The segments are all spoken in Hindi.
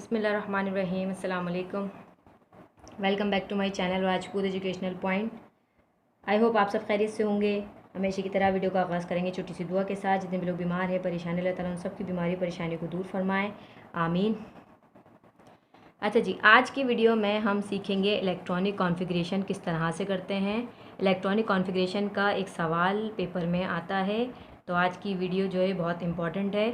बिस्मिल्लाहिर्रहमानिर्रहीम, अस्सलाम वालेकुम। Welcome back to my channel Rajput educational point. I hope आप सब खैरियत से होंगे। हमेशा की तरह वीडियो का आगाज़ करेंगे छोटी सी दुआ के साथ। जितने भी लोग बीमार हैं, परेशान, अल्लाह ताला उन सबकी बीमारी परेशानी को दूर फरमाएँ, आमीन। अच्छा जी, आज की वीडियो में हम सीखेंगे इलेक्ट्रॉनिक कॉन्फ़िगरेशन किस तरह से करते हैं। इलेक्ट्रॉनिक कॉन्फ़िगरेशन का एक सवाल पेपर में आता है, तो आज की वीडियो जो है बहुत इम्पॉर्टेंट है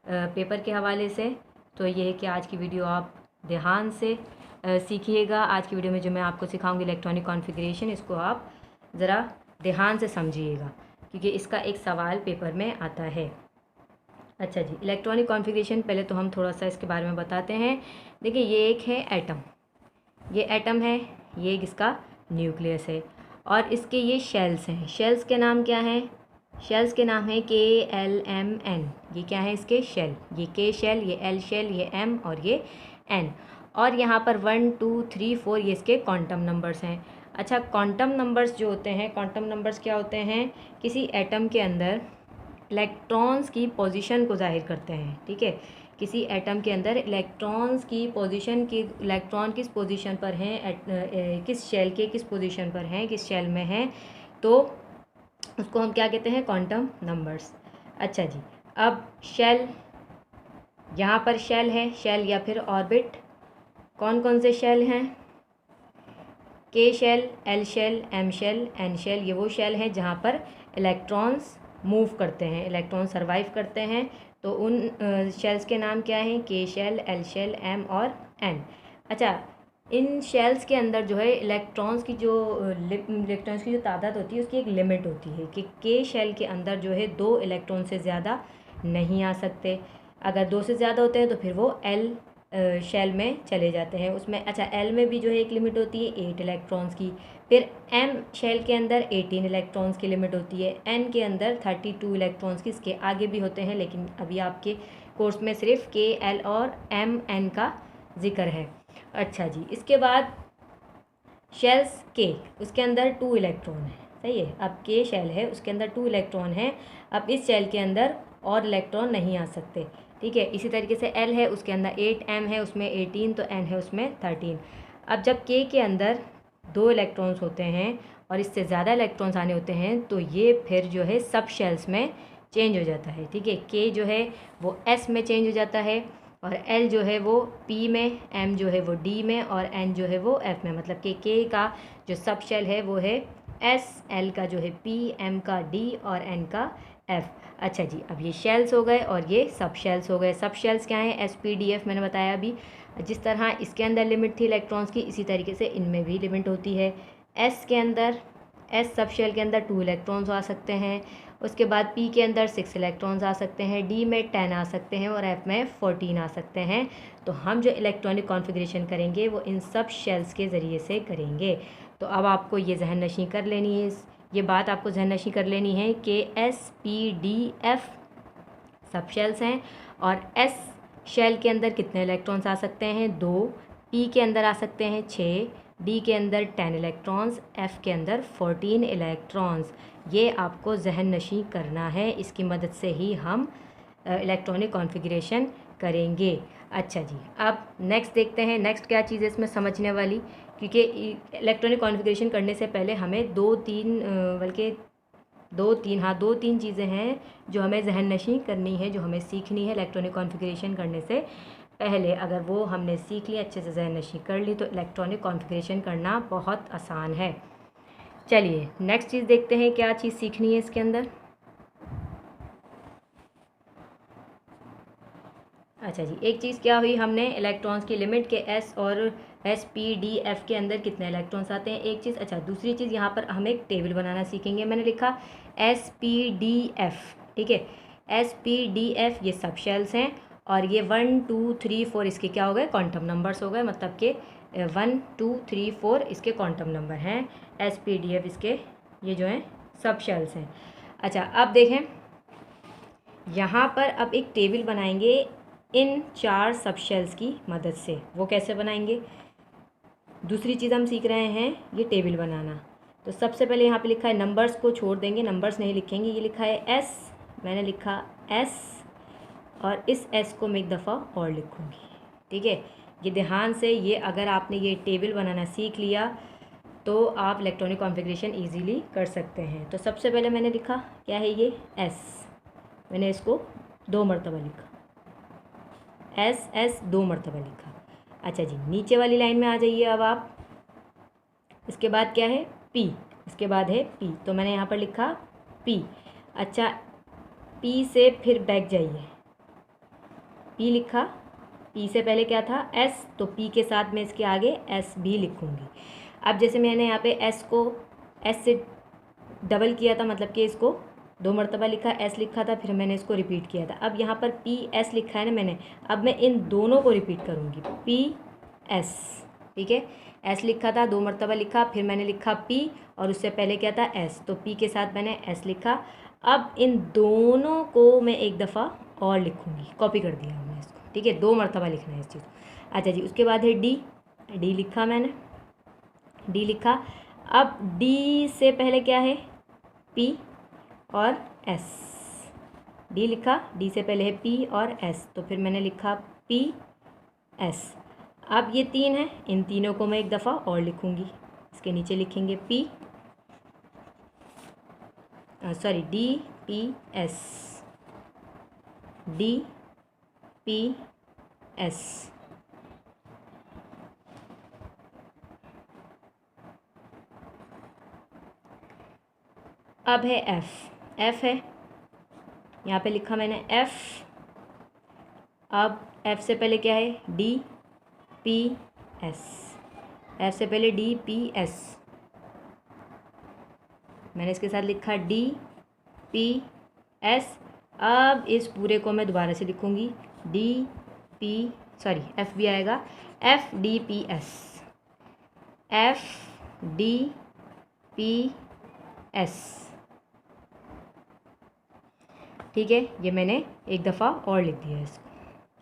पेपर के हवाले से। तो ये है कि आज की वीडियो आप ध्यान से सीखिएगा। आज की वीडियो में जो मैं आपको सिखाऊंगी इलेक्ट्रॉनिक कॉन्फ़िगरेशन, इसको आप ज़रा ध्यान से समझिएगा क्योंकि इसका एक सवाल पेपर में आता है। अच्छा जी, इलेक्ट्रॉनिक कॉन्फ़िगरेशन पहले तो हम थोड़ा सा इसके बारे में बताते हैं। देखिए, ये एक है एटम, ये एटम है, ये एक इसका न्यूक्लियस है और इसके ये शेल्स हैं। शेल्स के नाम क्या हैं? शेल्स के नाम है KLMN। ये क्या है इसके शेल? ये K शेल, ये L शेल, ये M और ये N। और यहाँ पर 1 2 3 4 ये इसके क्वांटम नंबर्स हैं। अच्छा, क्वांटम नंबर्स जो होते हैं, क्वांटम नंबर्स क्या होते हैं? किसी एटम के अंदर इलेक्ट्रॉन्स की पोजीशन को जाहिर करते हैं। ठीक है, किसी एटम के अंदर इलेक्ट्रॉन्स की पोजीशन की, इलेक्ट्रॉन किस पोजीशन पर हैं, किस शेल के किस पोजीशन पर हैं, किस शेल में हैं, तो उसको हम क्या कहते हैं? Quantum numbers. अच्छा जी, अब शेल, यहाँ पर शेल है, शेल या फिर ऑर्बिट। कौन कौन से शेल हैं? K shell, L shell, M shell, N shell. ये वो शेल हैं जहाँ पर इलेक्ट्रॉन्स मूव करते हैं, इलेक्ट्रॉन सर्वाइव करते हैं। तो उन शेल्स के नाम क्या हैं? K shell, L shell, M और N। अच्छा, इन शेल्स के अंदर जो है इलेक्ट्रॉन्स की जो तादाद होती है, उसकी एक लिमिट होती है कि K शेल के अंदर जो है 2 इलेक्ट्रॉन से ज़्यादा नहीं आ सकते। अगर 2 से ज़्यादा होते हैं तो फिर वो L शेल में चले जाते हैं उसमें। अच्छा, L में भी जो है एक लिमिट होती है 8 इलेक्ट्रॉन्स की। फिर M शेल के अंदर 18 इलेक्ट्रॉन्स की लिमिट होती है। N के अंदर 32 इलेक्ट्रॉन्स की। इसके आगे भी होते हैं लेकिन अभी आपके कोर्स में सिर्फ K, L और M, N का जिक्र है। अच्छा जी, इसके बाद शेल्स K, उसके अंदर 2 इलेक्ट्रॉन है। सही है, अब K शेल है, उसके अंदर 2 इलेक्ट्रॉन है। अब इस शेल के अंदर और इलेक्ट्रॉन नहीं आ सकते। ठीक है, इसी तरीके से L है, उसके अंदर 8, M है, उसमें 18, तो N है, उसमें 13। अब जब K के अंदर 2 इलेक्ट्रॉन्स होते हैं और इससे ज़्यादा इलेक्ट्रॉन्स आने होते हैं तो ये फिर जो है सब शेल्स में चेंज हो जाता है। ठीक है, K जो है वो S में चेंज हो जाता है और L जो है वो P में, M जो है वो D में और N जो है वो F में। मतलब कि K का जो सब शेल है वो है S, L का जो है P, M का D और N का F। अच्छा जी, अब ये शेल्स हो गए और ये सब शेल्स हो गए। सब शेल्स क्या हैं? SPDF मैंने बताया अभी। जिस तरह इसके अंदर लिमिट थी इलेक्ट्रॉन्स की, इसी तरीके से इनमें भी लिमिट होती है। S के अंदर, S सब शेल के अंदर 2 इलेक्ट्रॉन्स आ सकते हैं। उसके बाद P के अंदर 6 इलेक्ट्रॉन्स आ सकते हैं, D में 10 आ सकते हैं और F में 14 आ सकते हैं। तो हम जो इलेक्ट्रॉनिक कॉन्फ़िगरेशन करेंगे वो इन सब शेल्स के ज़रिए से करेंगे। तो अब आपको ये जहन नशीं कर लेनी है, ये बात आपको जहन नशीं कर लेनी है कि SPDF सब शेल्स हैं और S शेल के अंदर कितने इलेक्ट्रॉन्स आ सकते हैं? 2। P के अंदर आ सकते हैं 6, D के अंदर 10 इलेक्ट्रॉन्स, F के अंदर 14 इलेक्ट्रॉन्स। ये आपको जहन नशीं करना है, इसकी मदद से ही हम इलेक्ट्रॉनिक कॉन्फ़िगरेशन करेंगे। अच्छा जी, अब नेक्स्ट देखते हैं। नेक्स्ट क्या चीज़ है इसमें समझने वाली, क्योंकि इलेक्ट्रॉनिक कॉन्फ़िगरेशन करने से पहले हमें दो तीन चीज़ें हैं जो हमें जहन नशीं करनी है, जो हमें सीखनी है इलेक्ट्रॉनिक कॉन्फ़िगरेशन करने से पहले। अगर वो हमने सीख ली, अच्छे से जहन नशीं कर ली, तो इलेक्ट्रॉनिक कॉन्फ़िगरेशन करना बहुत आसान है। चलिए नेक्स्ट चीज़ देखते हैं, क्या चीज़ सीखनी है इसके अंदर। अच्छा जी, एक चीज़ क्या हुई, हमने इलेक्ट्रॉन्स की लिमिट के S और SPDF के अंदर कितने इलेक्ट्रॉन्स आते हैं, एक चीज़। अच्छा, दूसरी चीज़, यहाँ पर हम एक टेबल बनाना सीखेंगे। मैंने लिखा SPDF। ठीक है, SPDF ये सब शेल्स हैं और ये 1 2 3 4 इसके क्या हो गए? क्वांटम नंबर्स हो गए। मतलब कि 1 2 3 4 इसके क्वांटम नंबर हैं। SPDF इसके ये जो हैं सब शेल्स हैं। अच्छा, अब देखें, यहाँ पर अब एक टेबल बनाएंगे इन 4 सब शेल्स की मदद से। वो कैसे बनाएंगे? दूसरी चीज़ हम सीख रहे हैं ये टेबल बनाना। तो सबसे पहले यहाँ पे लिखा है, नंबर्स को छोड़ देंगे, नंबर्स नहीं लिखेंगे। ये लिखा है S, मैंने लिखा S और इस S को मैं एक दफ़ा और लिखूँगी। ठीक है, ये ध्यान से, ये अगर आपने ये टेबल बनाना सीख लिया तो आप इलेक्ट्रॉनिक कॉन्फ़िगरेशन इजीली कर सकते हैं। तो सबसे पहले मैंने लिखा क्या है ये एस, मैंने इसको 2 मरतबा लिखा, एस एस 2 मरतबा लिखा। अच्छा जी, नीचे वाली लाइन में आ जाइए अब आप। इसके बाद क्या है पी, इसके बाद है पी, तो मैंने यहाँ पर लिखा पी। अच्छा, पी से फिर बैक जाइए, पी लिखा, पी से पहले क्या था एस, तो पी के साथ मैं इसके आगे एस भी लिखूँगी। अब जैसे मैंने यहाँ पे एस को एस से डबल किया था, मतलब कि इसको 2 मरतबा लिखा, एस लिखा था, फिर मैंने इसको रिपीट किया था। अब यहाँ पर पी एस लिखा है ना मैंने, अब मैं इन दोनों को रिपीट करूँगी, पी एस। ठीक है, एस लिखा था, 2 मरतबा लिखा, फिर मैंने लिखा पी और उससे पहले क्या था एस, तो पी के साथ मैंने एस लिखा। अब इन दोनों को मैं एक दफ़ा और लिखूँगी, कॉपी कर दिया हमने इसको। ठीक है, 2 मरतबा लिखना है इस चीज़। अच्छा जी, उसके बाद है डी, डी लिखा मैंने, डी लिखा। अब डी से पहले क्या है पी और एस, डी लिखा, डी से पहले है पी और एस, तो फिर मैंने लिखा पी एस। अब ये 3 है, इन तीनों को मैं एक दफ़ा और लिखूँगी, इसके नीचे लिखेंगे P sorry D P S, D P S. अब है एफ़, एफ़ है, यहाँ पे लिखा मैंने एफ़। अब एफ़ से पहले क्या है डी पी एस, एफ़ से पहले डी पी एस, मैंने इसके साथ लिखा डी पी एस। अब इस पूरे को मैं दोबारा से लिखूँगी, डी पी सॉरी एफ़ भी आएगा, F D P S, F D P S. ठीक है, ये मैंने एक दफ़ा और लिख दिया है, इसको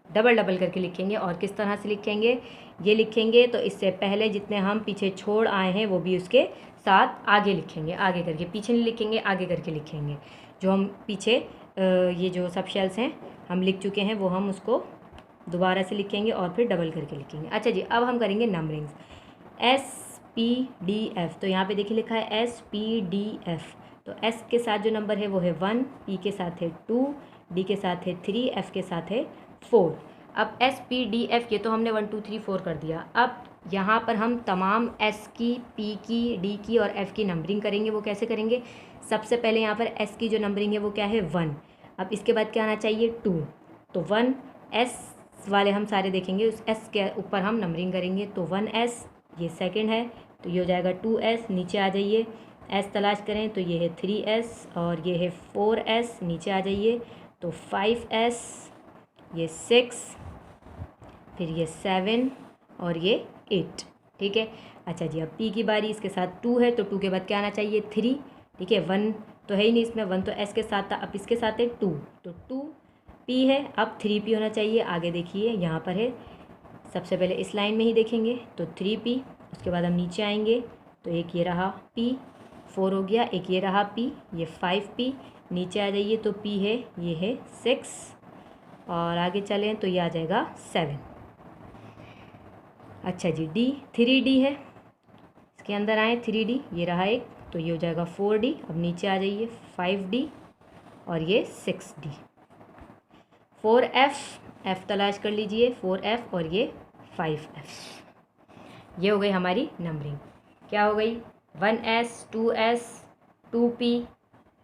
डबल डबल करके लिखेंगे। और किस तरह से लिखेंगे, ये लिखेंगे तो इससे पहले जितने हम पीछे छोड़ आए हैं वो भी उसके साथ आगे लिखेंगे, आगे करके, पीछे नहीं लिखेंगे, आगे करके लिखेंगे। जो हम पीछे ये जो सब शेल्स हैं हम लिख चुके हैं वो हम उसको दोबारा से लिखेंगे और फिर डबल करके लिखेंगे। अच्छा जी, अब हम करेंगे numberings, S P D F, तो यहाँ पे देखिए लिखा है एस पी डी एफ़, तो एस के साथ जो नंबर है वो है 1, पी के साथ है 2, डी के साथ है 3, एफ़ के साथ है 4। अब एस पी डी एफ़ ये तो हमने 1 2 3 4 कर दिया। अब यहाँ पर हम तमाम एस की, पी की, डी की और एफ़ की नंबरिंग करेंगे। वो कैसे करेंगे, सबसे पहले यहाँ पर एस की जो नंबरिंग है वो क्या है 1, अब इसके बाद क्या आना चाहिए 2, तो 1 एस वाले हम सारे देखेंगे, उस एस के ऊपर हम नंबरिंग करेंगे। तो 1 एस, ये सेकेंड है तो ये हो जाएगा 2 एस, नीचे आ जाइए, एस तलाश करें तो ये है 3 एस और ये है 4 एस, नीचे आ जाइए तो 5 एस, ये 6, फिर ये 7 और ये 8। ठीक है, अच्छा जी, अब पी की बारी, इसके साथ 2 है तो 2 के बाद क्या आना चाहिए 3। ठीक है, 1 तो है ही नहीं इसमें, 1 तो एस के साथ था, अब इसके साथ है 2, तो 2 पी है, अब 3 पी होना चाहिए। आगे देखिए यहाँ पर है, सबसे पहले इस लाइन में ही देखेंगे तो 3 पी, उसके बाद हम नीचे आएंगे तो एक ये रहा पी, 4 हो गया, एक ये रहा पी, ये 5 पी, नीचे आ जाइए तो पी है, ये है 6 और आगे चलें तो ये आ जाएगा 7। अच्छा जी, डी 3D है, इसके अंदर आए 3D, ये रहा एक, तो ये हो जाएगा 4D। अब नीचे आ जाइए 5D और ये 6D। 4F, F तलाश कर लीजिए, 4F और ये 5F। ये हो गई हमारी नंबरिंग, क्या हो गई 1S 2S 2P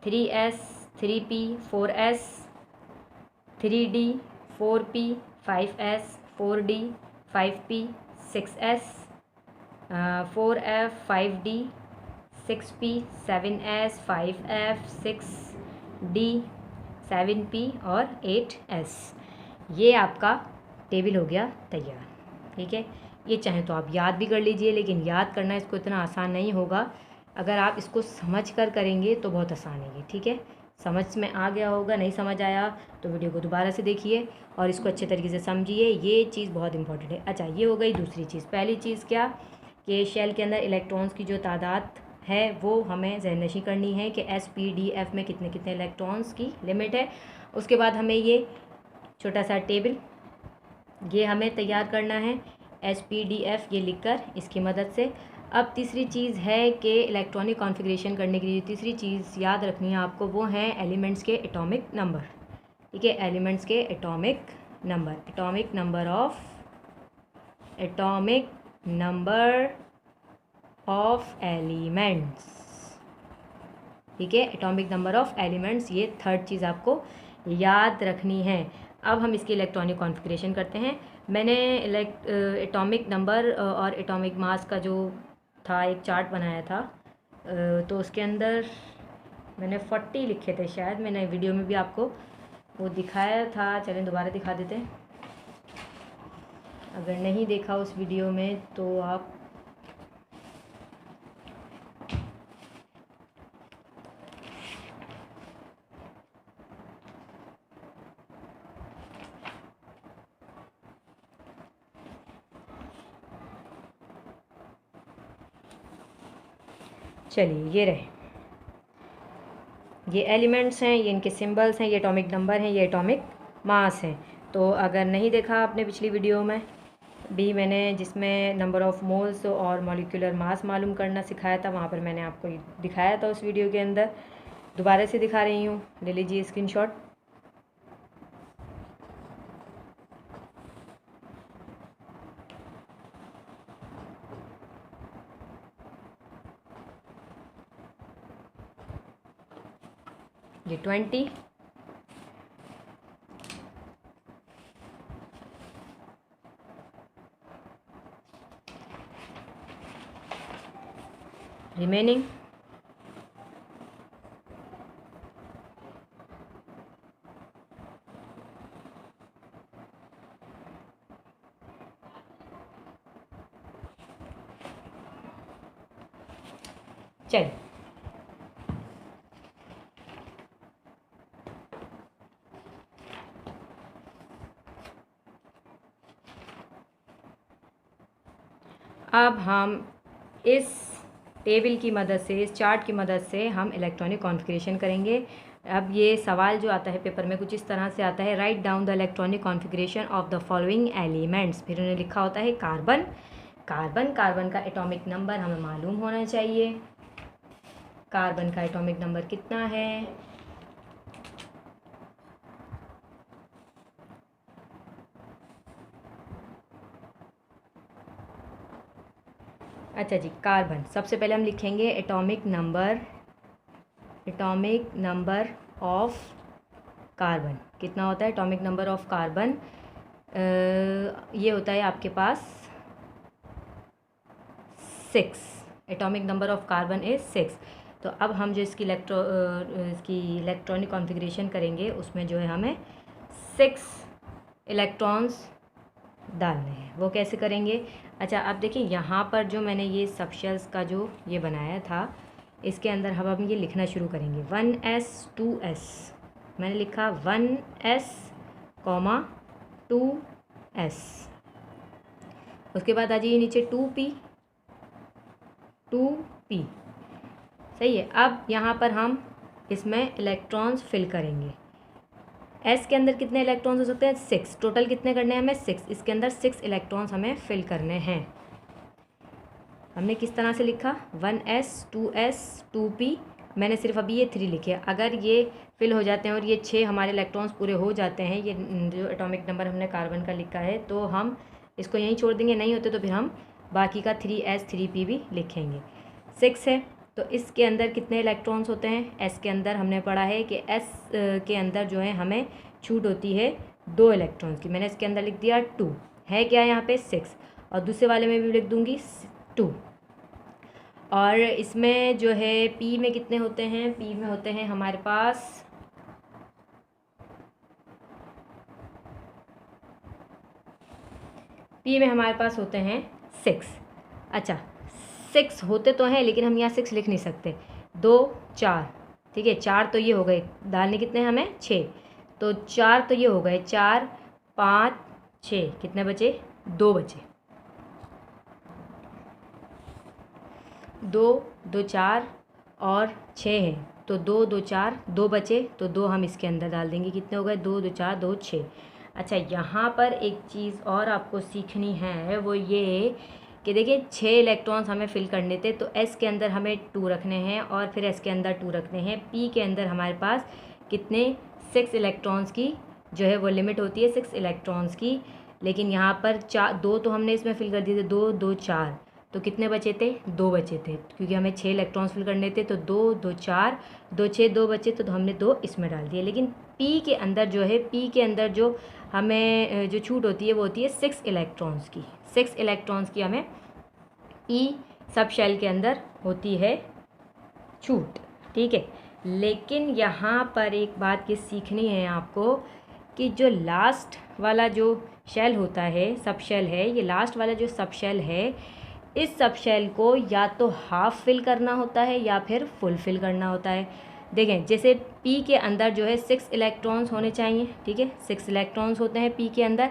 3S 3P 4S 3D 4P 5S 4D 5P 6S 4F 5D 6P 7S 5F 6D 7P और 8S। ये आपका टेबल हो गया तैयार। ठीक है, ये चाहें तो आप याद भी कर लीजिए, लेकिन याद करना इसको इतना आसान नहीं होगा, अगर आप इसको समझ कर करेंगे तो बहुत आसान है ये। ठीक है, समझ में आ गया होगा, नहीं समझ आया तो वीडियो को दोबारा से देखिए और इसको अच्छे तरीके से समझिए, ये चीज़ बहुत इंपॉर्टेंट है। अच्छा, ये हो गई दूसरी चीज़। पहली चीज़ क्या कि शेल के अंदर इलेक्ट्रॉन्स की जो तादाद है वो हमें ज़हननशी करनी है कि एस पी डी एफ़ में कितने कितने इलेक्ट्रॉन्स की लिमिट है। उसके बाद हमें ये छोटा सा टेबल ये हमें तैयार करना है SPDF ये लिखकर इसकी मदद से। अब तीसरी चीज़ है कि इलेक्ट्रॉनिक कॉन्फ़िगरेशन करने के लिए तीसरी चीज़ याद रखनी है आपको, वो है एलिमेंट्स के एटॉमिक नंबर। ठीक है, एलिमेंट्स के atomic number, atomic number of elements. ठीक है, एटॉमिक नंबर ऑफ एलिमेंट्स, ये थर्ड चीज़ आपको याद रखनी है। अब हम इसकी इलेक्ट्रॉनिक कॉन्फ़िगरेशन करते हैं। मैंने एटॉमिक नंबर और एटॉमिक मास का जो था एक चार्ट बनाया था, तो उसके अंदर मैंने 40 लिखे थे शायद, मैंने वीडियो में भी आपको वो दिखाया था। चलें दोबारा दिखा देते हैं, अगर नहीं देखा उस वीडियो में तो आप चलिए ये रहे, ये एलिमेंट्स हैं, ये इनके सिंबल्स हैं, ये एटॉमिक नंबर हैं, ये एटॉमिक मास हैं। तो अगर नहीं देखा आपने पिछली वीडियो में भी मैंने जिसमें नंबर ऑफ़ मोल्स और मॉलिक्यूलर मास मालूम करना सिखाया था, वहाँ पर मैंने आपको दिखाया था उस वीडियो के अंदर। दोबारा से दिखा रही हूँ, ले लीजिए स्क्रीनशॉट। ये 20, रिमेनिंग चलिए अब हम इस टेबल की मदद से, इस चार्ट की मदद से हम इलेक्ट्रॉनिक कॉन्फ़िगरेशन करेंगे। अब ये सवाल जो आता है पेपर में कुछ इस तरह से आता है, write down the electronic configuration of the following elements. फिर उन्हें लिखा होता है कार्बन। कार्बन का एटॉमिक नंबर हमें मालूम होना चाहिए। कार्बन का एटॉमिक नंबर कितना है? अच्छा जी, कार्बन सबसे पहले हम लिखेंगे एटॉमिक नंबर ऑफ कार्बन। कितना होता है एटॉमिक नंबर ऑफ कार्बन? ये होता है आपके पास 6। Atomic number of carbon is 6। तो अब हम जो इसकी इलेक्ट्रॉनिक कॉन्फ़िगरेशन करेंगे उसमें जो है हमें 6 इलेक्ट्रॉन्स डालने हैं। वो कैसे करेंगे? अच्छा, अब देखिए यहाँ पर जो मैंने ये सबशेल्स का जो ये बनाया था, इसके अंदर हम ये लिखना शुरू करेंगे 1s 2s। मैंने लिखा 1s, 2s। उसके बाद आ जाइए नीचे 2p। सही है। अब यहाँ पर हम इसमें इलेक्ट्रॉन्स फिल करेंगे। एस के अंदर कितने इलेक्ट्रॉन्स हो सकते हैं? 6। टोटल कितने करने हैं हमें? 6। इसके अंदर 6 इलेक्ट्रॉन्स हमें फिल करने हैं। हमने किस तरह से लिखा? 1s 2s 2p। मैंने सिर्फ अभी ये 3 लिखे। अगर ये फिल हो जाते हैं और ये 6 हमारे इलेक्ट्रॉन्स पूरे हो जाते हैं, ये जो एटॉमिक नंबर हमने कार्बन का लिखा है, तो हम इसको यहीं छोड़ देंगे। नहीं होते तो फिर हम बाकी का 3s 3p भी लिखेंगे। 6 है तो इसके अंदर कितने इलेक्ट्रॉन्स होते हैं? एस के अंदर हमने पढ़ा है कि एस के अंदर जो है हमें छूट होती है 2 इलेक्ट्रॉन्स की। मैंने इसके अंदर लिख दिया 2। है क्या यहाँ पे? 6। और दूसरे वाले में भी लिख दूँगी 2। और इसमें जो है पी में कितने होते हैं? पी में होते हैं हमारे पास होते हैं 6। अच्छा, 6 होते तो हैं लेकिन हम यहाँ 6 लिख नहीं सकते। 2 4, ठीक है, 4 तो ये हो गए। डालने कितने हमें? 6। तो 4 तो ये हो गए, 4 5 6, कितने बचे? 2 बचे। 2 2 4 और 6 है तो 2 2 4 2 बचे, तो 2 हम इसके अंदर डाल देंगे। कितने हो गए? 2 2 4 2 6। अच्छा, यहाँ पर एक चीज़ और आपको सीखनी है, वो ये कि देखिए 6 इलेक्ट्रॉन्स हमें फिल करने थे, तो एस के अंदर हमें 2 रखने हैं और फिर एस के अंदर 2 रखने हैं। पी के अंदर हमारे पास कितने 6 इलेक्ट्रॉन्स की जो है वो लिमिट होती है, 6 इलेक्ट्रॉन्स की। लेकिन यहाँ पर 2 तो हमने इसमें फिल कर दिए थे, 2 2 4, तो कितने बचे थे? 2 बचे थे, क्योंकि हमें 6 इलेक्ट्रॉन्स फिल करने थे। तो 2 2 4 2 6 2 बचे थे, तो हमने 2 इसमें डाल दिए। लेकिन पी के अंदर जो है, पी के अंदर जो हमें जो छूट होती है वो होती है 6 इलेक्ट्रॉन्स की। 6 इलेक्ट्रॉन्स की हमें पी सब शेल के अंदर होती है छूट, ठीक है। लेकिन यहाँ पर एक बात ये सीखनी है आपको कि जो लास्ट वाला जो शेल होता है, सब शेल है, ये लास्ट वाला जो सब शेल है, इस सब शेल को या तो हाफ फिल करना होता है या फिर फुल फिल करना होता है। देखें, जैसे पी के अंदर जो है 6 इलेक्ट्रॉन्स होने चाहिए, ठीक है, 6 इलेक्ट्रॉन्स होते हैं पी के अंदर।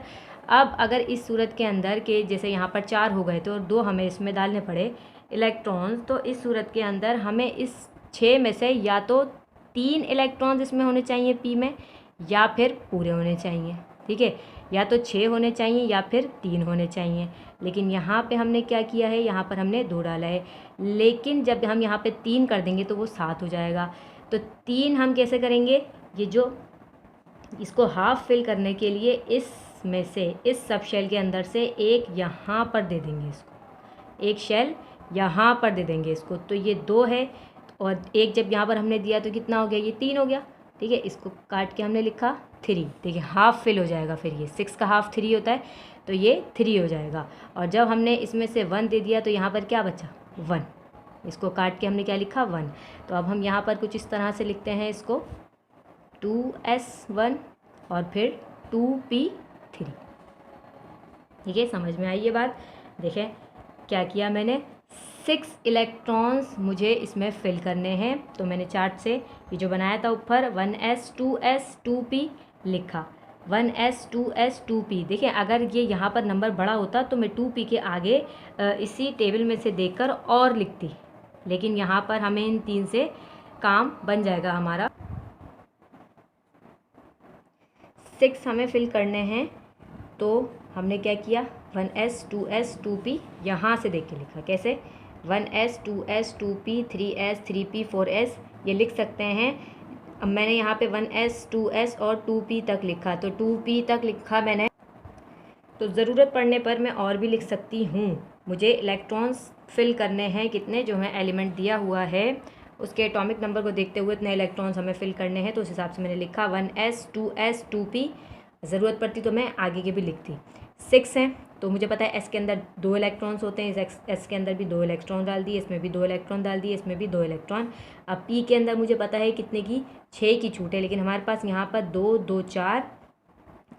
अब अगर इस सूरत के अंदर के जैसे यहाँ पर 4 हो गए तो 2 हमें इसमें डालने पड़े इलेक्ट्रॉन्स, तो इस सूरत के अंदर हमें इस 6 में से या तो 3 इलेक्ट्रॉन्स इसमें होने चाहिए पी में, या फिर पूरे होने चाहिए, ठीक है। या तो 6 होने चाहिए या फिर 3 होने चाहिए। लेकिन यहाँ पे हमने क्या किया है, यहाँ पर हमने 2 डाला है। लेकिन जब हम यहाँ पे 3 कर देंगे तो वो 7 हो जाएगा। तो 3 हम कैसे करेंगे, ये जो इसको हाफ फिल करने के लिए इसमें से, इस सब शेल के अंदर से एक यहाँ पर दे देंगे इसको, एक शेल यहाँ पर दे देंगे इसको। तो ये 2 है, और एक जब यहाँ पर हमने दिया तो कितना हो गया, ये 3 हो गया, ठीक है। इसको काट के हमने लिखा 3, देखिए हाफ फिल हो जाएगा। फिर ये 6 का हाफ 3 होता है, तो ये 3 हो जाएगा। और जब हमने इसमें से 1 दे दिया तो यहाँ पर क्या बचा, 1। इसको काट के हमने क्या लिखा, 1। तो अब हम यहाँ पर कुछ इस तरह से लिखते हैं इसको, 2s1 और फिर 2p3, ठीक है। समझ में आई ये बात? देखें क्या किया मैंने, 6 इलेक्ट्रॉन्स मुझे इसमें फिल करने हैं। तो मैंने चार्ट से ये जो बनाया था ऊपर 1s 2s 2p लिखा, 1s 2s 2p। देखिए अगर ये यहाँ पर नंबर बड़ा होता तो मैं 2p के आगे इसी टेबल में से देखकर और लिखती, लेकिन यहाँ पर हमें इन 3 से काम बन जाएगा हमारा। 6 हमें फिल करने हैं, तो हमने क्या किया, 1s 2s 2p यहाँ से देख के लिखा। कैसे, 1s 2s 2p 3s 3p 4s ये लिख सकते हैं। अब मैंने यहाँ पे 1s 2s और 2p तक लिखा, तो 2p तक लिखा मैंने। तो ज़रूरत पड़ने पर मैं और भी लिख सकती हूँ। मुझे इलेक्ट्रॉन्स फिल करने हैं कितने, जो है एलिमेंट दिया हुआ है उसके एटॉमिक नंबर को देखते हुए इतने इलेक्ट्रॉन्स हमें फिल करने हैं, तो उस हिसाब से मैंने लिखा 1s 2s 2p। ज़रूरत पड़ती तो मैं आगे के भी लिखती। 6 हैं तो मुझे पता है एस के अंदर 2 इलेक्ट्रॉन्स होते हैं, इस एस के अंदर भी 2 इलेक्ट्रॉन डाल दिए, इसमें भी 2 इलेक्ट्रॉन डाल दिए, इसमें भी 2 इलेक्ट्रॉन। अब पी के अंदर मुझे पता है कितने की, 6 की छूट है, लेकिन हमारे पास यहाँ पर 2 2 4,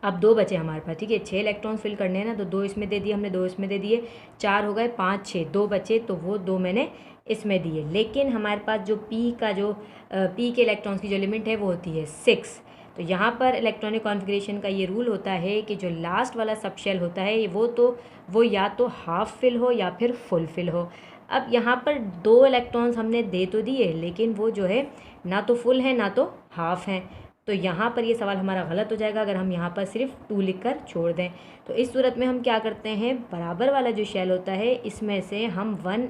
अब 2 बचे हमारे पास, ठीक है। 6 इलेक्ट्रॉन फिल करने हैं ना, तो 2 इसमें दे दिए हमने, 2 इसमें दे दिए, 4 हो गए, 5 6, 2 बचे, तो वो 2 मैंने इसमें दिए। लेकिन हमारे पास जो पी का जो पी के इलेक्ट्रॉन्स की जो लिमिट है वो होती है 6। तो यहाँ पर इलेक्ट्रॉनिक कॉन्फ़िगरेशन का ये रूल होता है कि जो लास्ट वाला सब शेल होता है वो या तो हाफ फिल हो या फिर फुल फिल हो। अब यहाँ पर 2 इलेक्ट्रॉन्स हमने दे तो दिए, लेकिन वो जो है ना तो फुल है ना तो हाफ हैं, तो यहाँ पर ये सवाल हमारा गलत हो जाएगा अगर हम यहाँ पर सिर्फ 2 लिख कर छोड़ दें। तो इस सूरत में हम क्या करते हैं, बराबर वाला जो शेल होता है इसमें से हम 1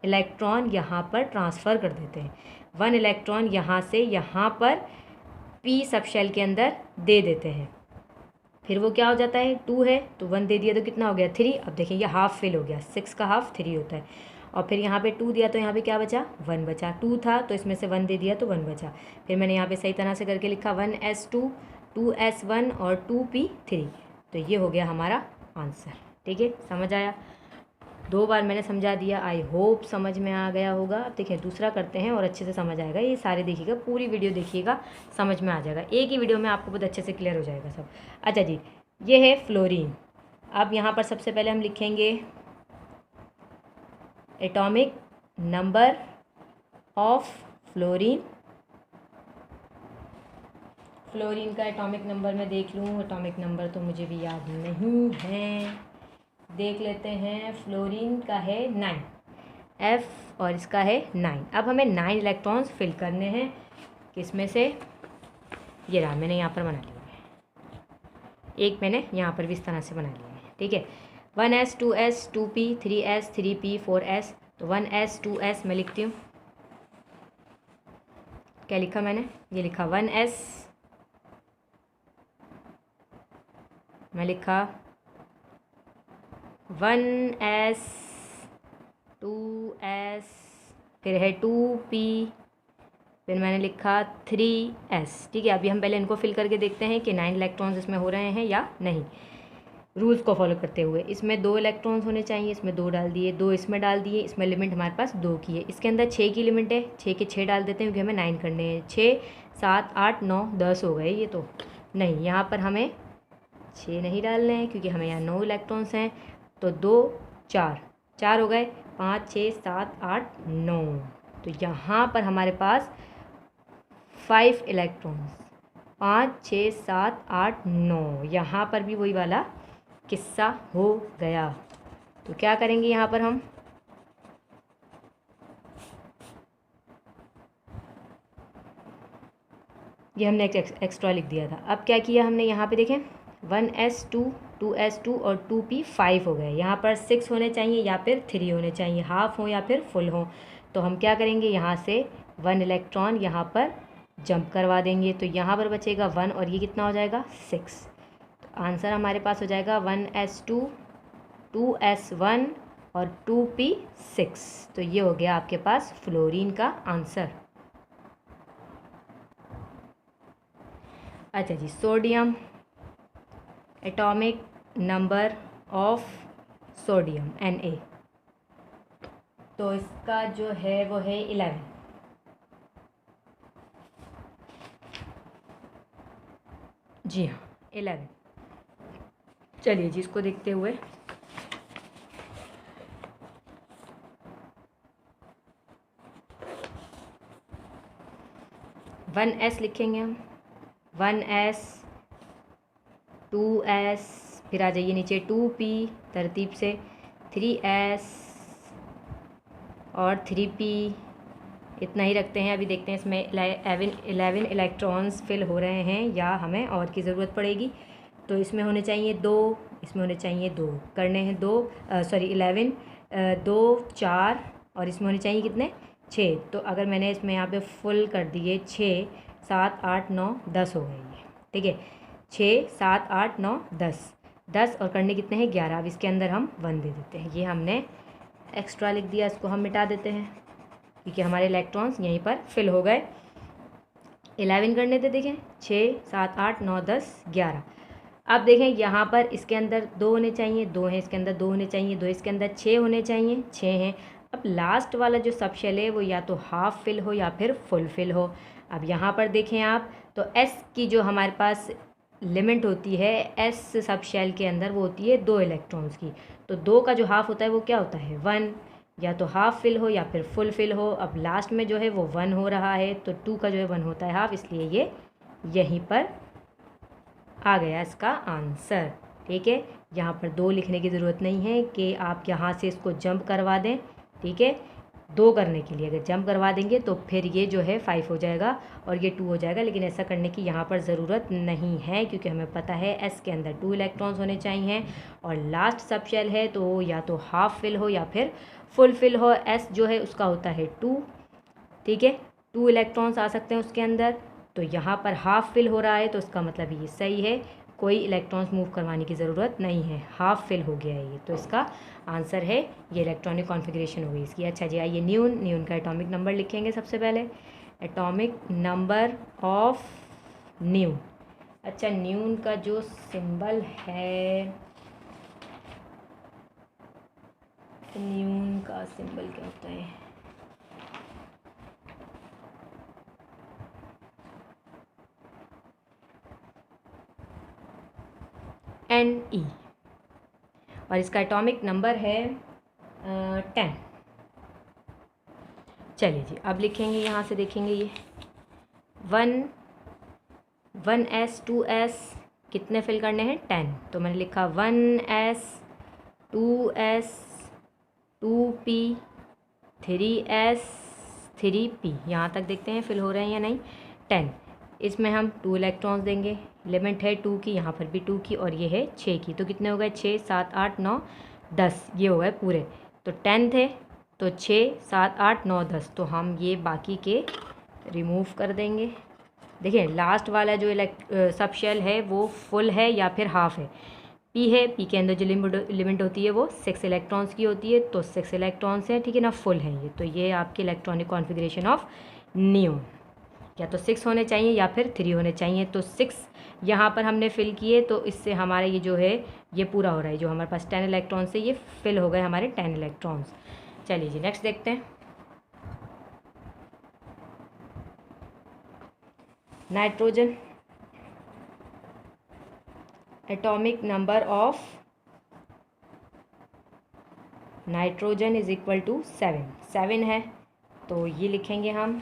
इलेक्ट्रॉन यहाँ पर ट्रांसफ़र कर देते हैं। 1 इलेक्ट्रॉन यहाँ से यहाँ पर पी सब शेल के अंदर दे देते हैं। फिर वो क्या हो जाता है, 2 है तो 1 दे दिया तो कितना हो गया, 3। अब देखिए ये हाफ फिल हो गया, 6 का हाफ 3 होता है। और फिर यहाँ पे 2 दिया तो यहाँ पे क्या बचा, 1 बचा। 2 था तो इसमें से 1 दे दिया तो 1 बचा। फिर मैंने यहाँ पे सही तरह से करके लिखा 1s2 2s1 और 2p3। तो ये हो गया हमारा आंसर, ठीक है। समझ आया? 2 बार मैंने समझा दिया, आई होप समझ में आ गया होगा। अब देखिए दूसरा करते हैं और अच्छे से समझ आएगा। ये सारे देखिएगा, पूरी वीडियो देखिएगा, समझ में आ जाएगा। एक ही वीडियो में आपको बहुत अच्छे से क्लियर हो जाएगा सब। अच्छा जी, ये है फ्लोरीन। अब यहाँ पर सबसे पहले हम लिखेंगे atomic number of fluorine. Fluorine का एटॉमिक नंबर मैं देख लूँ, एटॉमिक नंबर तो मुझे भी याद नहीं है, देख लेते हैं। फ्लोरीन का है 9 F और इसका है 9। अब हमें 9 इलेक्ट्रॉन्स फिल करने हैं, किसमें से, ये रहा मैंने यहाँ पर बना लिया। एक मैंने यहाँ पर भी इस तरह से बना लिया है, ठीक है। 1s 2s 2p 3s 3p 4s। तो 1s 2s मैं लिखती हूँ, क्या लिखा मैंने, ये लिखा 1s, मैं लिखा 1s 2s, फिर है 2p, फिर मैंने लिखा 3s, ठीक है। अभी हम पहले इनको फिल करके देखते हैं कि 9 इलेक्ट्रॉन्स इसमें हो रहे हैं या नहीं, रूल्स को फॉलो करते हुए। इसमें 2 इलेक्ट्रॉन्स होने चाहिए, इसमें 2 डाल दिए, 2 इसमें डाल दिए, इसमें लिमिट हमारे पास 2 की है। इसके अंदर 6 की लिमिट है, 6 के 6 डाल देते हैं क्योंकि हमें 9 करने हैं। 6 7 8 9 10 हो गए, ये तो नहीं, यहाँ पर हमें 6 नहीं डालने हैं क्योंकि हमें यहाँ 9 इलेक्ट्रॉन्स हैं। तो 2 4 4 हो गए, 5 6 7 8 9। तो यहाँ पर हमारे पास 5 इलेक्ट्रॉन्स, 5 6 7 8 9, यहाँ पर भी वही वाला किस्सा हो गया। तो क्या करेंगे यहाँ पर हम, ये हमने एक्स्ट्रा लिख दिया था। अब क्या किया हमने यहाँ पे देखें, 1s 2 2s 2 और 2p 5 हो गए। यहाँ पर 6 होने चाहिए या फिर 3 होने चाहिए, हाफ हो या फिर फुल हो। तो हम क्या करेंगे, यहाँ से 1 इलेक्ट्रॉन यहाँ पर जंप करवा देंगे, तो यहाँ पर बचेगा 1 और ये कितना हो जाएगा 6। तो आंसर हमारे पास हो जाएगा 1s 2 2s 1 और 2p 6। तो ये हो गया आपके पास फ्लोरीन का आंसर। अच्छा जी, sodium, atomic number of sodium Na, तो इसका जो है वो है 11। जी हाँ 11। चलिए जी, इसको देखते हुए 1s लिखेंगे हम, 1s 2s, फिर आ जाइए नीचे 2p तरतीब से, 3s और 3p, इतना ही रखते हैं। अभी देखते हैं इसमें 11 इलेक्ट्रॉन्स फिल हो रहे हैं या हमें और की ज़रूरत पड़ेगी। तो इसमें होने चाहिए 2, इसमें होने चाहिए 2, करने हैं 2 सॉरी 11 2 4, और इसमें होने चाहिए कितने 6। तो अगर मैंने इसमें यहाँ पे फुल कर दिए 6 7 8 9 10 हो गए ये, ठीक है। 6 7 8 9 10 और करने कितने हैं 11। अब इसके अंदर हम 1 दे देते हैं, ये हमने एक्स्ट्रा लिख दिया, इसको हम मिटा देते हैं क्योंकि हमारे इलेक्ट्रॉन्स यहीं पर फिल हो गए। 11 करने थे, देखें 6 7 8 9 10 11। अब देखें यहाँ पर इसके अंदर 2 होने चाहिए, 2 हैं, इसके अंदर 2 होने चाहिए, 2 इसके अंदर 6 होने चाहिए, 6 हैं। अब लास्ट वाला जो सब शेल है वो या तो हाफ फिल हो या फिर फुल फिल हो। अब यहाँ पर देखें आप, तो एस की जो हमारे पास लिमिट होती है एस सब शेल के अंदर, वो होती है 2 इलेक्ट्रॉन्स की। तो 2 का जो हाफ होता है वो क्या होता है 1, या तो हाफ फिल हो या फिर फुल फिल हो। अब लास्ट में जो है वो 1 हो रहा है, तो 2 का जो है 1 होता है हाफ, इसलिए ये यहीं पर आ गया इसका आंसर, ठीक है। यहाँ पर 2 लिखने की ज़रूरत नहीं है कि आप यहाँ से इसको जंप करवा दें, ठीक है। 2 करने के लिए अगर जंप करवा देंगे तो फिर ये जो है 5 हो जाएगा और ये 2 हो जाएगा, लेकिन ऐसा करने की यहाँ पर ज़रूरत नहीं है क्योंकि हमें पता है एस के अंदर 2 इलेक्ट्रॉन्स होने चाहिए और लास्ट सब शेल है तो या तो हाफ फिल हो या फिर फुल फिल हो। एस जो है उसका होता है 2, ठीक है, 2 इलेक्ट्रॉन्स आ सकते हैं उसके अंदर। तो यहाँ पर हाफ फिल हो रहा है तो इसका मतलब ये सही है, कोई इलेक्ट्रॉन्स मूव करवाने की ज़रूरत नहीं है, हाफ फिल हो गया है ये। तो इसका आंसर है ये इलेक्ट्रॉनिक कॉन्फ़िगरेशन हो गई इसकी। अच्छा जी, आइए न्यून का एटॉमिक नंबर लिखेंगे सबसे पहले, एटॉमिक नंबर ऑफ न्यून। अच्छा, न्यून का जो सिंबल है, न्यून का सिंबल क्या होता है, Ne, और इसका एटॉमिक नंबर है 10। चलिए जी, अब लिखेंगे यहाँ से, देखेंगे ये 1s 2s कितने फिल करने हैं 10। तो मैंने लिखा 1s 2s 2p 3s 3p, यहाँ तक देखते हैं फिल हो रहे हैं या नहीं। 10 इसमें हम 2 इलेक्ट्रॉन्स देंगे, लिमिट है 2 की, यहाँ पर भी 2 की और ये है 6 की। तो कितने हो गए? 6 7 8 9 10, ये हो गए पूरे। तो 10 थे तो 6 7 8 9 10, तो हम ये बाकी के रिमूव कर देंगे। देखिए लास्ट वाला जो सब शेल है वो फुल है या फिर हाफ है। पी है, पी के अंदर जो लिमिट होती है वो 6 इलेक्ट्रॉन्स की होती है, तो 6 इलेक्ट्रॉन्स हैं, ठीक है ना, फुल है ये। तो ये आपकी इलेक्ट्रॉनिक कॉन्फ़िगरेशन ऑफ नियोन, या तो 6 होने चाहिए या फिर 3 होने चाहिए। तो 6 यहाँ पर हमने फिल किए, तो इससे हमारा ये जो है ये पूरा हो रहा है। जो हमारे पास 10 इलेक्ट्रॉन्स है ये फिल हो गए हमारे 10 इलेक्ट्रॉन्स। चलिए जी नेक्स्ट देखते हैं। Nitrogen, atomic number of nitrogen is equal to 7 है, तो ये लिखेंगे हम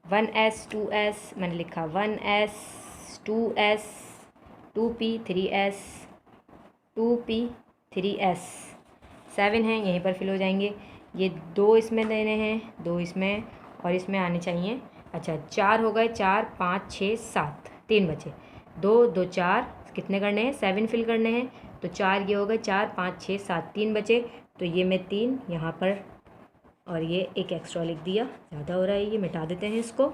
1s 2s, मैंने लिखा 1s 2s 2p 3s 2p 3s, 7 हैं, यहीं पर फिल हो जाएंगे। ये 2 इसमें देने हैं, 2 इसमें और इसमें आने चाहिए। अच्छा 4 हो गए, 4 5 6 7, 3 बचे, 2 2 4, कितने करने हैं? 7 फिल करने हैं। तो 4 ये हो गए, 4 5 6 7, 3 बचे, तो ये मैं 3 यहाँ पर और ये एक एक्स्ट्रा लिख दिया, ज़्यादा हो रहा है, ये मिटा देते हैं इसको।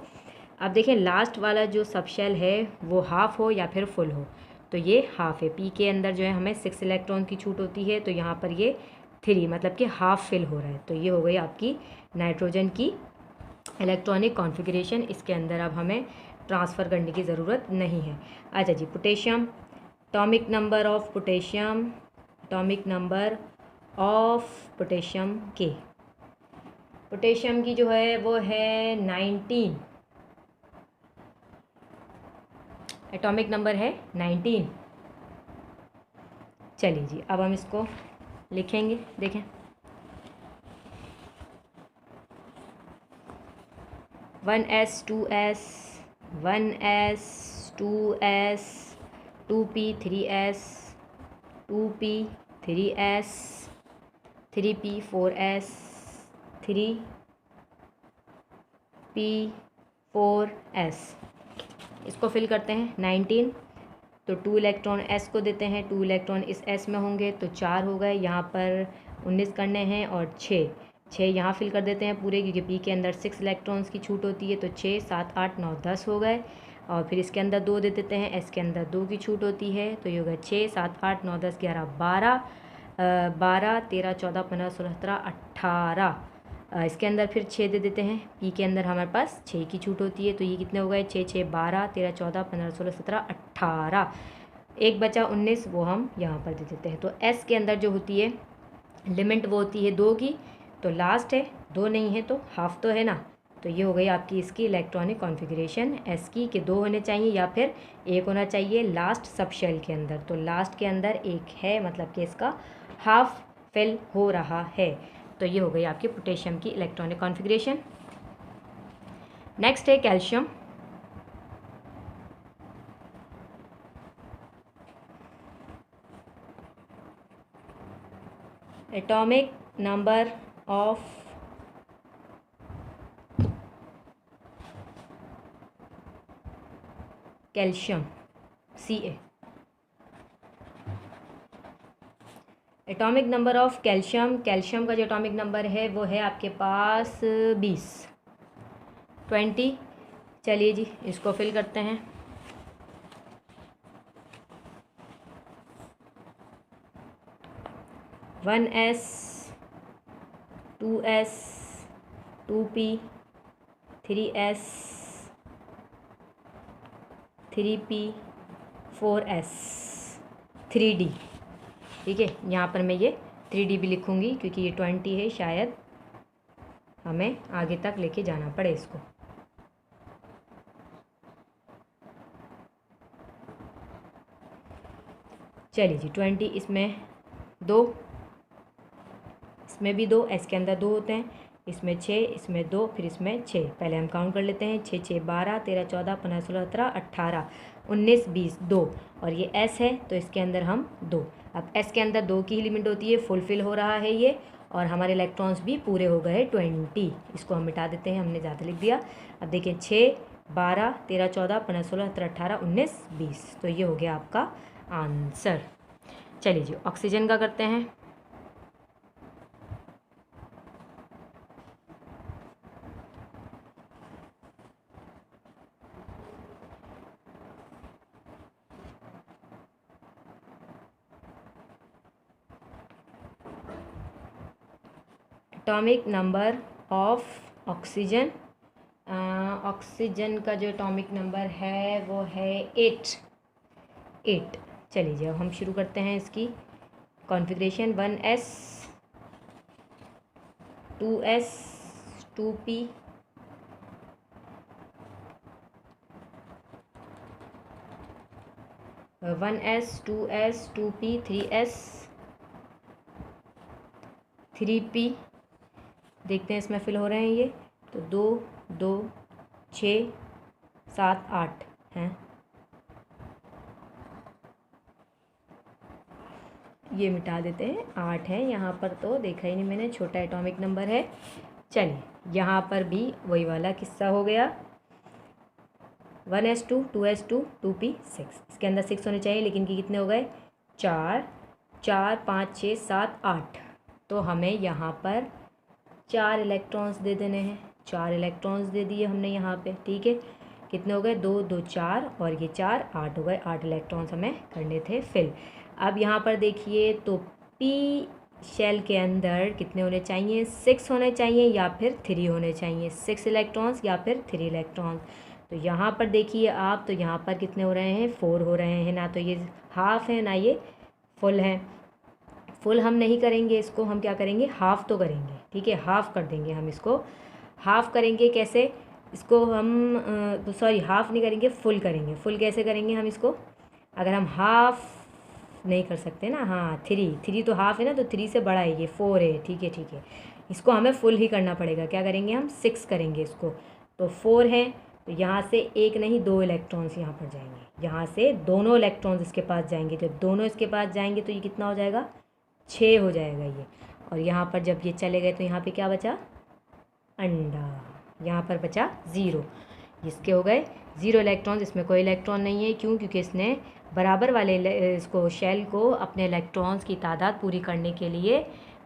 अब देखें लास्ट वाला जो सब शेल है वो हाफ़ हो या फिर फुल हो, तो ये हाफ़ है। पी के अंदर जो है हमें 6 इलेक्ट्रॉन की छूट होती है, तो यहाँ पर ये 3 मतलब कि हाफ़ फिल हो रहा है। तो ये हो गई आपकी नाइट्रोजन की इलेक्ट्रॉनिक कॉन्फ़िगरेशन। इसके अंदर अब हमें ट्रांसफ़र करने की ज़रूरत नहीं है। अच्छा जी, potassium, atomic number of potassium, atomic number of potassium के, पोटेशियम की जो है वो है 19, एटॉमिक नंबर है 19। चलिए जी अब हम इसको लिखेंगे, देखें 1s 2s 1s 2s 2p 3s 2p 3s 3p 4s 3p 4s, इसको फिल करते हैं 19। तो 2 इलेक्ट्रॉन s को देते हैं, 2 इलेक्ट्रॉन इस s में होंगे, तो 4 हो गए, यहाँ पर 19 करने हैं और 6 यहाँ फिल कर देते हैं पूरे, क्योंकि p के अंदर 6 इलेक्ट्रॉन्स की छूट होती है। तो 6 7 8 9 10 हो गए, और फिर इसके अंदर 2 दे देते हैं, s के अंदर 2 की छूट होती है, तो ये हो गया 6 7 8 9 10 11 12 12 13 14 15 16 17 18, इसके अंदर फिर 6 दे देते हैं, पी के अंदर हमारे पास 6 की छूट होती है। तो ये कितने हो गए? 6 6 12 13 14 15 16 17 18, एक बचा 19, वो हम यहाँ पर दे देते हैं। तो एस के अंदर जो होती है लिमिट वो होती है 2 की, तो लास्ट है 2 नहीं है तो हाफ तो है ना। तो ये हो गई आपकी इसकी इलेक्ट्रॉनिक कॉन्फ़िगरेशन एस की, कि 2 होने चाहिए या फिर 1 होना चाहिए लास्ट सब शेल के अंदर। तो लास्ट के अंदर 1 है, मतलब कि इसका हाफ फिल हो रहा है। तो ये हो गई आपकी पोटेशियम की इलेक्ट्रॉनिक कॉन्फ़िगरेशन। नेक्स्ट है calcium, atomic number of calcium Ca, atomic number of calcium, calcium का जो एटॉमिक नंबर है वो है आपके पास 20। चलिए जी इसको फिल करते हैं। One S 2s 2p 3s 3p 4s 3d, ठीक है। यहाँ पर मैं ये 3d भी लिखूँगी क्योंकि ये 20 है, शायद हमें आगे तक लेके जाना पड़े इसको। चलिए जी 20, इसमें 2, इसमें भी 2, एस के अंदर 2 होते हैं, इसमें 6, इसमें 2, फिर इसमें 6। पहले हम काउंट कर लेते हैं, 6 6 12 13 14 15 16 17 18 19 20 2, और ये एस है तो इसके अंदर हम 2। अब एस के अंदर 2 की ही लिमिट होती है, फुलफिल हो रहा है ये, और हमारे इलेक्ट्रॉन्स भी पूरे हो गए 20। इसको हम मिटा देते हैं, हमने ज़्यादा लिख दिया। अब देखिए 6, 12, 13, 14, 15, 16, 17, 18, 19, 20। तो ये हो गया आपका आंसर। चलिए जी ऑक्सीजन का करते हैं। Atomic number of oxygen, oxygen का जो एटॉमिक नंबर है वो है 8। चलिए जी अब हम शुरू करते हैं इसकी configuration. 1s 2s 2p 1s 2s 2p 3s 3p। देखते हैं इसमें फिल हो रहे हैं ये, तो 2 2 6 7 8 हैं। ये मिटा देते हैं, 8 है यहाँ पर, तो देखा ही नहीं मैंने, छोटा एटॉमिक नंबर है। चलिए यहाँ पर भी वही वाला किस्सा हो गया। 1s2 2s2 2p 6। इसके अंदर 6 होने चाहिए, लेकिन कि कितने हो गए 4 4 5 6 7 8। तो हमें यहाँ पर 4 इलेक्ट्रॉन्स दे देने हैं। 4 इलेक्ट्रॉन्स दे दिए हमने यहाँ पे, ठीक है। कितने हो गए 2 2 4 और ये 4 8 हो गए। 8 इलेक्ट्रॉन्स हमें करने थे फिल। अब यहाँ पर देखिए तो पी शेल के अंदर कितने होने चाहिए, 6 होने चाहिए या फिर 3 होने चाहिए। 6 इलेक्ट्रॉन्स या फिर 3 इलेक्ट्रॉन्स। तो यहाँ पर देखिए आप, तो यहाँ पर कितने हो रहे हैं 4 हो रहे हैं ना, तो ये हाफ है ना ये फुल है। फुल हम नहीं करेंगे इसको, हम क्या करेंगे हाफ़ तो करेंगे, ठीक है। हाफ़ कर देंगे हम इसको। हाफ़ करेंगे कैसे इसको हम, सॉरी हाफ़ नहीं करेंगे, फुल करेंगे। फुल कैसे करेंगे हम इसको, अगर हम हाफ़ नहीं कर सकते ना, हाँ 3 तो हाफ़ है ना, तो 3 से बड़ा है, ये 4 है, ठीक है। इसको हमें फुल ही करना पड़ेगा। क्या करेंगे हम 6 करेंगे इसको, तो 4 है, तो यहाँ से एक नहीं 2 इलेक्ट्रॉन्स यहाँ पर जाएंगे। यहाँ से दोनों इलेक्ट्रॉन्स इसके पास जाएंगे। जब दोनों इसके पास जाएंगे तो ये कितना हो जाएगा 6 हो जाएगा ये। और यहाँ पर जब ये चले गए तो यहाँ पे क्या बचा अंडा, यहाँ पर बचा 0। इसके हो गए 0 इलेक्ट्रॉन्स। इसमें कोई इलेक्ट्रॉन नहीं है, क्यों, क्योंकि इसने बराबर वाले इसको शेल को अपने इलेक्ट्रॉन्स की तादाद पूरी करने के लिए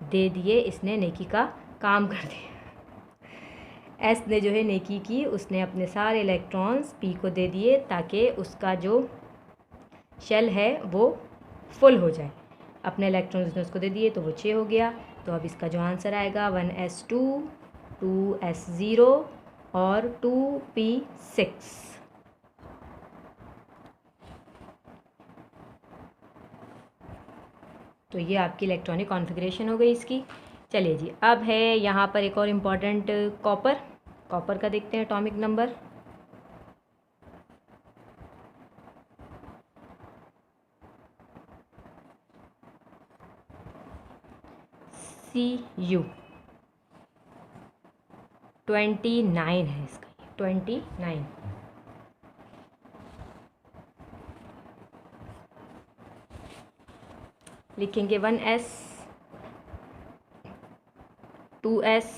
दे दिए। इसने नेकी का काम कर दिया। एस ने जो है नेकी की, उसने अपने सारे इलेक्ट्रॉन्स पी को दे दिए ताकि उसका जो शेल है वो फुल हो जाए। अपने इलेक्ट्रॉन्स ने उसको दे दिए तो वो 6 हो गया। तो अब इसका जो आंसर आएगा 1s2 2s0 और 2p6। तो ये आपकी इलेक्ट्रॉनिक कॉन्फ़िगरेशन हो गई इसकी। चलिए जी अब है यहाँ पर एक और इम्पॉर्टेंट कॉपर का देखते हैं एटॉमिक नंबर। Cu 29 है इसका, 29। लिखेंगे 1s 2s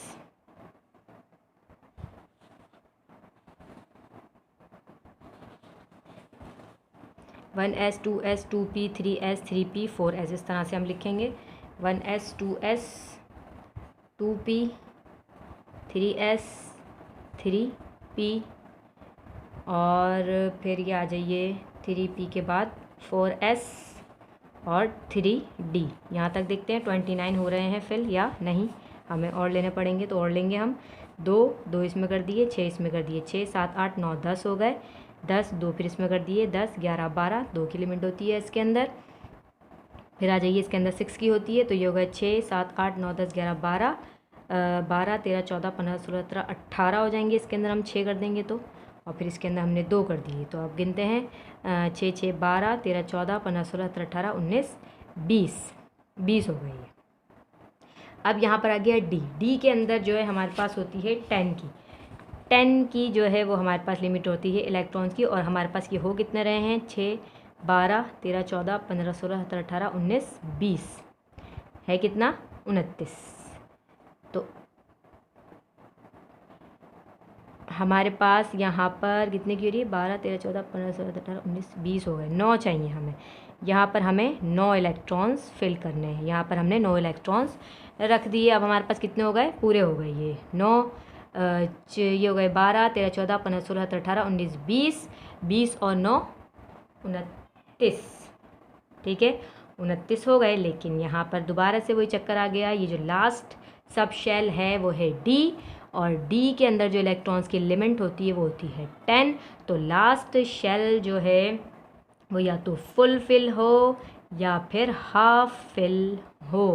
1s 2s 2p 3s 3p 4s। इस तरह से हम लिखेंगे 1s 2s 2p 3s 3p और फिर ये आ जाइए 3p के बाद 4s और 3d। यहाँ तक देखते हैं 29 हो रहे हैं फिल या नहीं, हमें और लेने पड़ेंगे, तो और लेंगे हम 2 इसमें कर दिए, 6 इसमें कर दिए, 6 7 8 9 10 हो गए। 10 2 फिर इसमें कर दिए, 10 11 12, 2 की लिमिट होती है इसके अंदर। फिर आ जाइए इसके अंदर 6 की होती है, तो ये हो गए 6 7 8 9 10 11 12 12 13 14 15 16 17 18 हो जाएंगे। इसके अंदर हम 6 कर देंगे तो, और फिर इसके अंदर हमने 2 कर दिए। तो अब गिनते हैं 6 6 12 13 14 15 16 17 18 19 20 हो गई है। अब यहाँ पर आ गया डी के अंदर जो है हमारे पास होती है 10 की जो है वो हमारे पास लिमिट होती है इलेक्ट्रॉन्स की। और हमारे पास ये हो कितने रहे हैं 6 12 13 14 15 16 17 18 19 20 है कितना 29। तो हमारे पास यहाँ पर कितने की हो रही है, 12 13 14 15 16 17 18 19 20 हो गए, 9 चाहिए हमें। यहाँ पर हमें 9 इलेक्ट्रॉन्स फिल करने हैं। यहाँ पर हमने 9 इलेक्ट्रॉन्स रख दिए। अब हमारे पास कितने हो गए, पूरे हो गए ये 9, ये हो गए 12 13 14 15 16 17 18 19 20, 20 और 9 29, ठीक है 29 हो गए। लेकिन यहाँ पर दोबारा से वही चक्कर आ गया, ये जो लास्ट सब शेल है वो है डी, और डी के अंदर जो इलेक्ट्रॉन्स की लिमिट होती है वो होती है 10। तो लास्ट शेल जो है वो या तो फुल फिल हो या फिर हाफ फिल हो।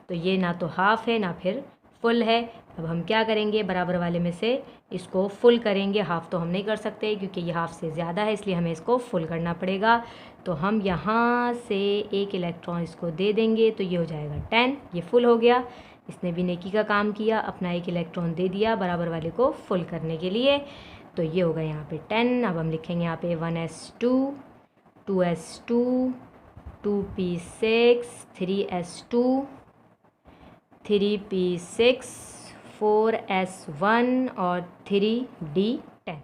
तो ये ना तो हाफ है ना फिर फुल है। अब हम क्या करेंगे, बराबर वाले में से इसको फुल करेंगे। हाफ़ तो हम नहीं कर सकते क्योंकि ये हाफ़ से ज़्यादा है, इसलिए हमें इसको फुल करना पड़ेगा। तो हम यहाँ से एक इलेक्ट्रॉन इसको दे देंगे तो ये हो जाएगा 10, ये फुल हो गया। इसने भी नेकी का काम किया, अपना एक इलेक्ट्रॉन दे दिया बराबर वाले को फुल करने के लिए। तो ये हो गया यहाँ पे 10। अब हम लिखेंगे यहाँ पे 1s2, 2s2, 2p6, 3s2, 3p6, 4s1 और 3d10।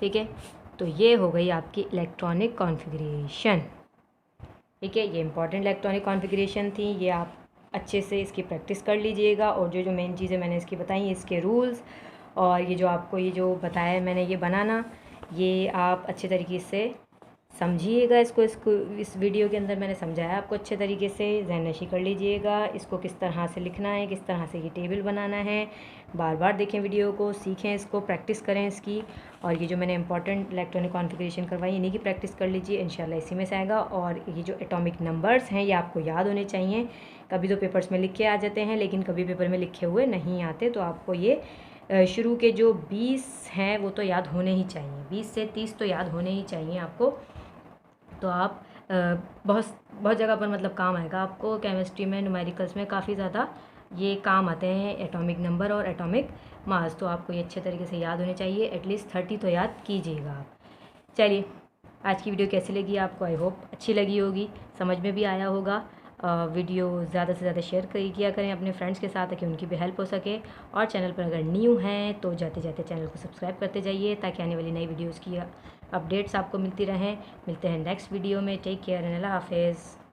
ठीक है, तो ये हो गई आपकी इलेक्ट्रॉनिक कॉन्फ़िगरेशन। ठीक है, ये इंपॉर्टेंट इलेक्ट्रॉनिक कॉन्फ़िगरेशन थी, ये आप अच्छे से इसकी प्रैक्टिस कर लीजिएगा। और जो जो मेन चीज़ें मैंने इसकी बताई, इसके रूल्स और ये जो आपको ये जो बताया मैंने ये बनाना, ये आप अच्छे तरीके से समझिएगा। इसको इस वीडियो के अंदर मैंने समझाया आपको अच्छे तरीके से, ज़हननशी कर लीजिएगा। इसको किस तरह से लिखना है, किस तरह से ये टेबल बनाना है, बार बार देखें वीडियो को, सीखें इसको, प्रैक्टिस करें इसकी। और ये जो मैंने इंपॉर्टेंट इलेक्ट्रॉनिक कॉन्फ़िगरेशन करवाई, इन्हीं की प्रैक्टिस कर लीजिए, इंशाल्लाह इसी में से आएगा। और ये जो एटॉमिक नंबर्स हैं ये आपको याद होने चाहिए। कभी तो पेपर्स में लिख के आ जाते हैं, लेकिन कभी पेपर में लिखे हुए नहीं आते। तो आपको ये शुरू के जो 20 हैं वो तो याद होने ही चाहिए, 20 से 30 तो याद होने ही चाहिए आपको। तो आप बहुत जगह पर मतलब काम आएगा आपको। केमिस्ट्री में, न्यूमेरिकल्स में काफ़ी ज़्यादा ये काम आते हैं एटॉमिक नंबर और एटॉमिक मास। तो आपको ये अच्छे तरीके से याद होने चाहिए, एटलीस्ट 30 तो याद कीजिएगा आप। चलिए, आज की वीडियो कैसी लगी आपको, आई होप अच्छी लगी होगी, समझ में भी आया होगा। वीडियो ज़्यादा से ज़्यादा शेयर किया करें अपने फ्रेंड्स के साथ ताकि उनकी भी हेल्प हो सके। और चैनल पर अगर न्यू हैं तो जाते जाते चैनल को सब्सक्राइब करते जाइए ताकि आने वाली नई वीडियोज़ की अपडेट्स आपको मिलती रहें। मिलते हैं नेक्स्ट वीडियो में। टेक केयर एंड अल्लाह हाफिज़।